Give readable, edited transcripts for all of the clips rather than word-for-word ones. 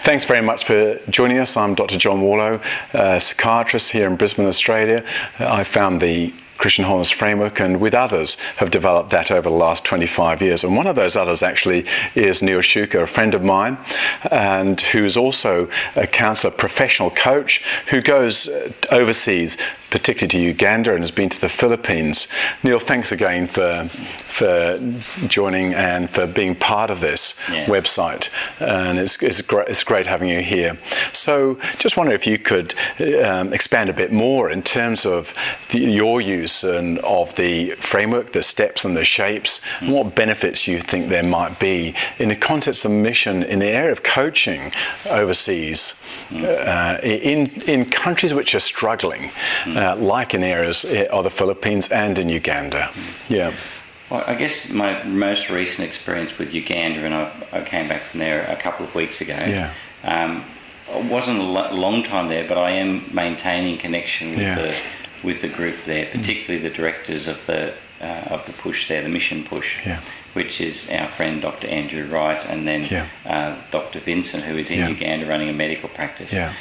Thanks very much for joining us. I'm Dr. John Warlow, psychiatrist here in Brisbane, Australia. I found the Christian Wholeness Framework, and with others have developed that over the last 25 years. And one of those others actually is Neil Shuker, a friend of mine, and who's also a counsellor, professional coach, who goes overseas, particularly to Uganda, and has been to the Philippines. Neil, thanks again for joining and for being part of this website. And it's great having you here. So just wonder if you could expand a bit more in terms of your use of the framework, the steps and the shapes, and what benefits you think there might be in the context of mission in the area of coaching overseas, in countries which are struggling, like in areas of the Philippines and in Uganda. Yeah. Well, I guess my most recent experience with Uganda, and I came back from there a couple of weeks ago. Yeah. I wasn't a long time there, but I am maintaining connection with the group there, particularly the directors of the push there, the mission push, which is our friend Dr. Andrew Wright, and then Dr. Vincent, who is in Uganda running a medical practice. Yeah.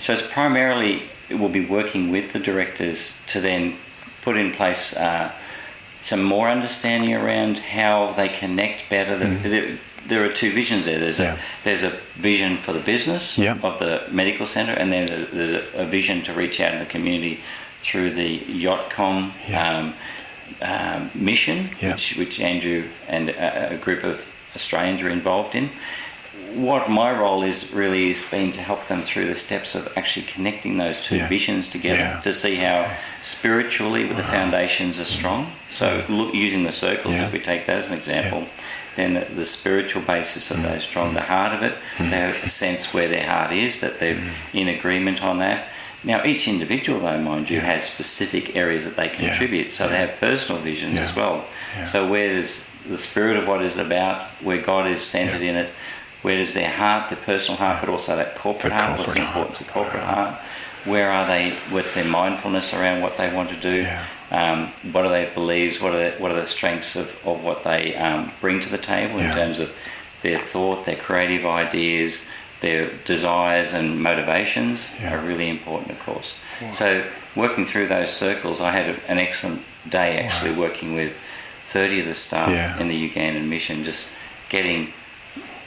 So it's primarily, we'll be working with the directors to then put in place some more understanding around how they connect better. There are two visions there. There's a vision for the business of the medical centre, and then there's a vision to reach out in the community through the Yotcom mission, which Andrew and a group of Australians are involved in. What my role is been to help them through the steps of actually connecting those two visions together to see how spiritually the foundations are strong. So using the circles, if we take that as an example, then the spiritual basis of those strong, the heart of it, they have a sense where their heart is, that they're in agreement on that. Now, each individual, though, mind you, has specific areas that they contribute, so they have personal visions as well. So where does the spirit of what is about, where God is centred in it, where does their heart, their personal heart, but also that corporate heart, what's the importance of the corporate heart, where are they, what's their mindfulness around what they want to do, what are their beliefs, what are the strengths of what they bring to the table in terms of their thought, their creative ideas, their desires and motivations are really important, of course. So working through those circles, I had an excellent day actually working with 30 of the staff in the Ugandan mission, just getting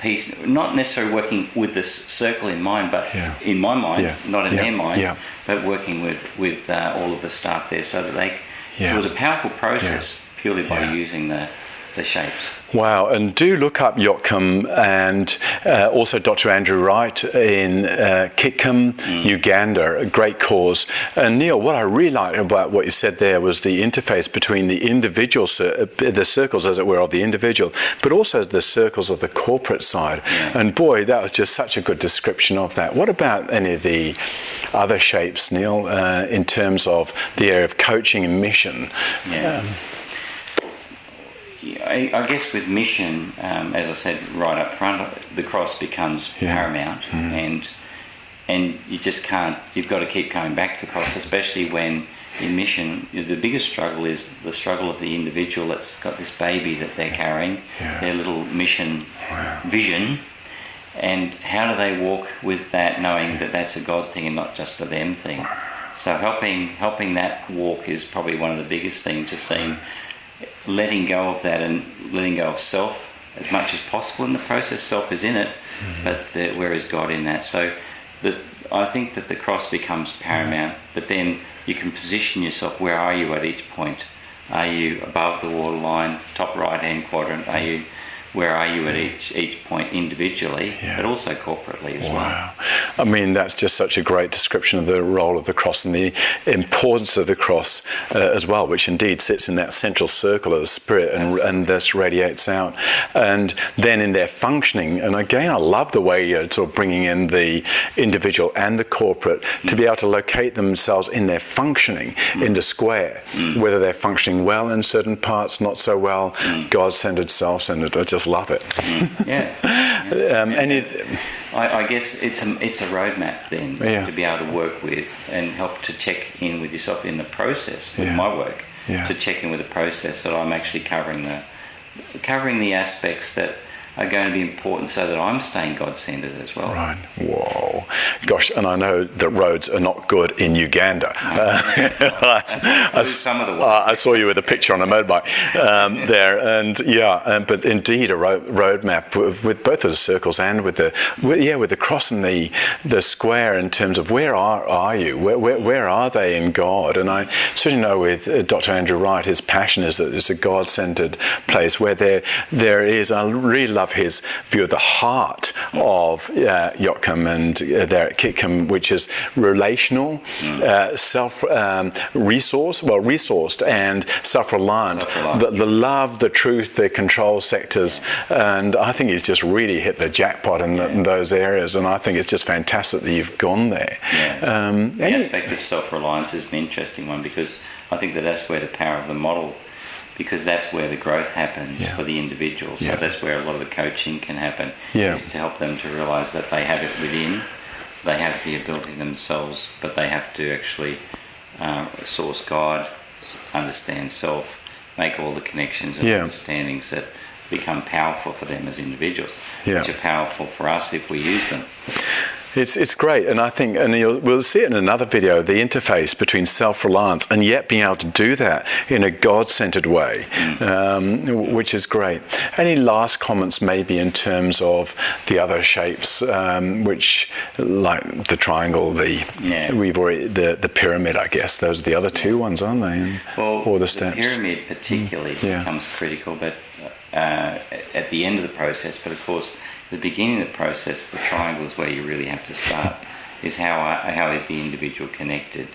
peace, not necessarily working with this circle in mind, but in my mind, not in their mind, but working with all of the staff there, so that they. So it was a powerful process purely by using the shapes. Wow, and do look up Yotcom and also Dr. Andrew Wright in Kitcom, Uganda, a great cause. And Neil, what I really liked about what you said there was the interface between the individual, the circles, as it were, of the individual, but also the circles of the corporate side. And boy, that was just such a good description of that. What about any of the other shapes, Neil, in terms of the area of coaching and mission? I guess with mission, as I said right up front, the cross becomes paramount, and you just can't. You've got to keep coming back to the cross, especially when in mission the biggest struggle is the struggle of the individual that's got this baby that they're carrying, their little mission vision, and how do they walk with that, knowing that that's a God thing and not just a them thing. So helping that walk is probably one of the biggest things. Just seeing. Letting go of that and letting go of self as much as possible in the process. Self is in it, but where is God in that? So I think that the cross becomes paramount, but then you can position yourself, where are you at each point? Are you above the waterline, top right-hand quadrant? Where are you at each point individually, but also corporately as well? I mean, that's just such a great description of the role of the cross and the importance of the cross as well, which indeed sits in that central circle of the Spirit and thus radiates out. And then in their functioning, and again, I love the way you're sort of bringing in the individual and the corporate to be able to locate themselves in their functioning in the square, whether they're functioning well in certain parts, not so well, God-centered, self-centered. I just love it. I guess it's a roadmap then to be able to work with and help to check in with yourself in the process with my work, to check in with the process that I'm actually covering the aspects that are going to be important so that I'm staying God-centered as well. Right. Whoa. Gosh, and I know that roads are not good in Uganda. Some of the I saw you with a picture on a motorbike there, and but indeed a road map with both the circles and with the cross and the square in terms of where are you? Where are they in God? And I certainly know with Dr. Andrew Wright, his passion is that it's a God-centered place where there is. I really love his view of the heart of Yotcombe and there at Kitcombe, which is relational, resourced and self-reliant. The love, the truth, the control sectors, and I think he's just really hit the jackpot in those areas. And I think it's just fantastic that you've gone there. Yeah. The aspect of self-reliance is an interesting one, because I think that's where the power of the model, because that's where the growth happens for the individual. So that's where a lot of the coaching can happen, is to help them to realise that they have it within, they have the ability themselves, but they have to actually source God, understand self, make all the connections and understandings that become powerful for them as individuals, which are powerful for us if we use them. It's great, and I think, and we'll see it in another video, the interface between self-reliance and yet being able to do that in a God-centered way, which is great. Any last comments maybe in terms of the other shapes, which, like the triangle, we've already the pyramid, I guess those are the other two ones, aren't they? Or the steps. The pyramid particularly becomes critical, but at the end of the process. But of course, the beginning of the process, the triangle is where you really have to start, is how is the individual connected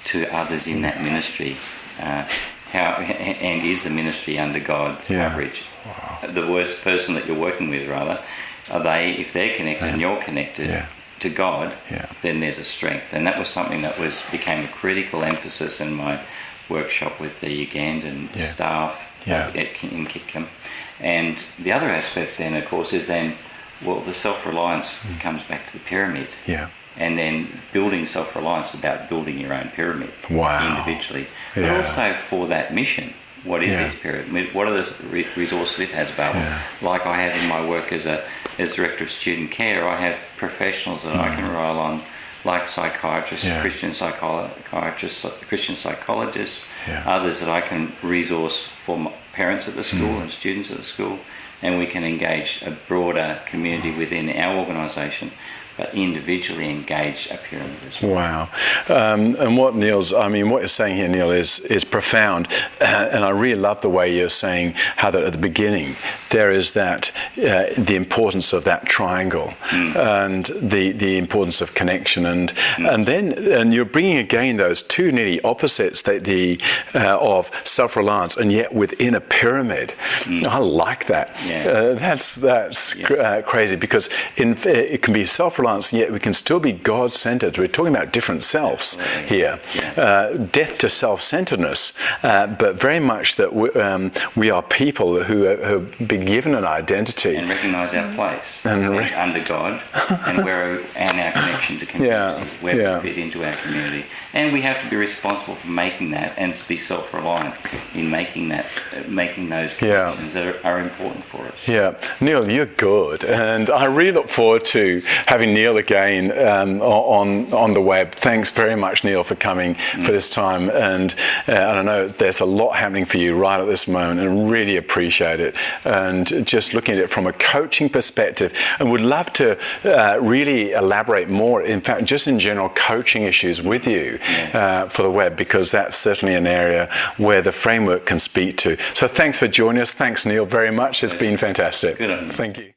to others in that ministry, and is the ministry under God's coverage? Wow. The worst person that you're working with, rather, if they're connected and you're connected to God, then there's a strength. And that was something that became a critical emphasis in my workshop with the Ugandan staff in Kitcombe. And the other aspect then, of course, is the self-reliance comes back to the pyramid. Yeah. And then building self-reliance is about building your own pyramid individually. But also for that mission, what is this pyramid? What are the resources it has available? Like I have in my work as Director of Student Care, I have professionals that I can rely on, like psychiatrists, Christian psychiatrists, Christian psychologists, others that I can resource for parents at the school and students at the school, and we can engage a broader community within our organisation, but individually engage a pyramid as well. Wow. And what you're saying here, Neil, is profound. And I really love the way you're saying how that at the beginning there is that the importance of that triangle and the importance of connection, and you're bringing again those two nearly opposites of self-reliance and yet within a pyramid. I like that. That's crazy, because it can be self-reliance, yet we can still be God-centered. We're talking about different selves here. Death to self-centeredness, but very much that we are people who have been given an identity. And recognise our place under God and our connection to community, where we fit into our community. And we have to be responsible for making that and to be self-reliant in making those connections that are important for us. Yeah. Neil, you're good. And I really look forward to having Neil again on the web. Thanks very much, Neil, for coming for this time. And I know there's a lot happening for you right at this moment, and really appreciate it. And just looking at it from a coaching perspective, and would love to really elaborate more, in fact, just in general coaching issues with you for the web, because that's certainly an area where the framework can speak to. So thanks for joining us. Thanks, Neil, very much. It's been fantastic. Good on you. Thank you.